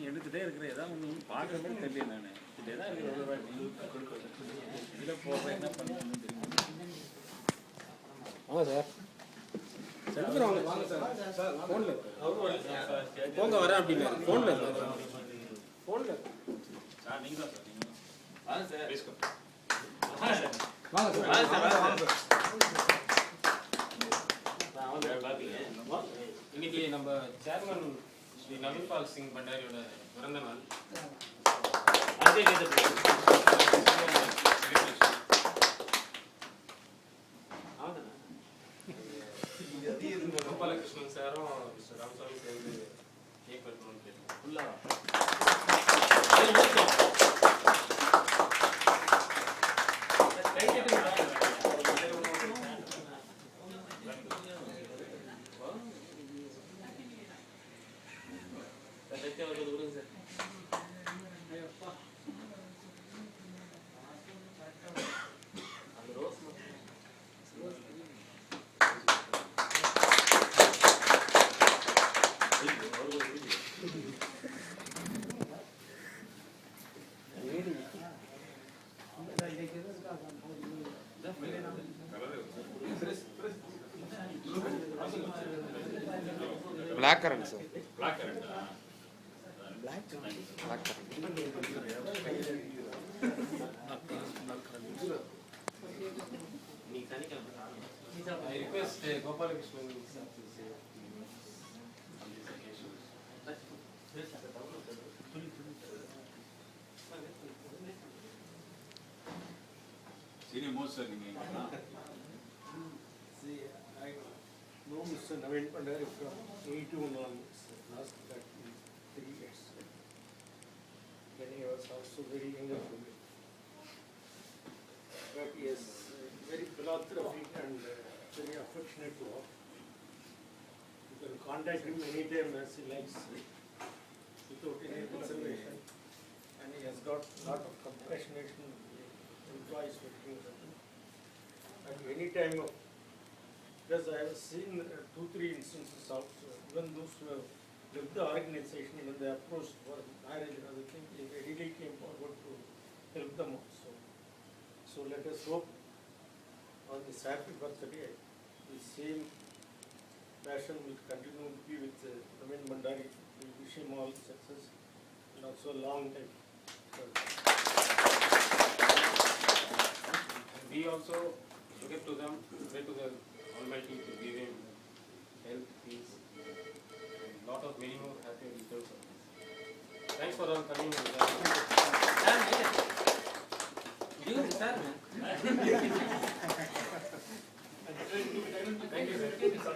எடுத்துகிட்டே இருக்கிறேன். ஏதாவது ஒன்று பார்க்குற மாதிரி தெரியல. நான் இப்படி தான் இருக்கிற இதில் போடுறேன். என்ன பண்ணுறேன்னு தெரியும். ஆமாம் சார். வாங்க வாங்க சார். சார் ஃபோனில் போங்க வரேன் அப்படின்னா ஃபோனில் ஃபோனில் சார் நீங்களா சார் நீங்கள் வாங்க சார் பேசுங்க. வாங்க சார் வாங்க சார் வாங்க சார். இன்னைக்கு நம்ம சேர்மன் ஸ்ரீ நவீன்பால் சிங் பண்டாரியோட பிறந்த நாள். கோபாலகிருஷ்ணன் சாரும் மிஸ்டர் ராமசாமி சேர்ந்து கேக் வெட்டணும்னு கேட்டோம். Black currant, sir. Black currant. Black currant. I request Gopalakrishnan sir to say on this occasion. Senior most sir நீங்கள் See, I know Mr. Naveen Pandari from 81 on last 3 years. When he was also very younger to me. But he is very philanthropic and very affectionate to all. You can contact him anytime as he likes, without any consideration. And he has got a lot of compassionate employees working with him. At any time of, because I have seen 2-3 instances also, even those who have left the organization when they approached for marriage and other things, they really came forward to help them also. So let us hope on this happy birthday, the same passion will continue to be with Naveen Mandari. We wish him all success and also a long time. We also look up to them, pray to the Almighty to give him health, peace, and lot of many more happy returns of this. Thanks for all coming. Thank you, sir.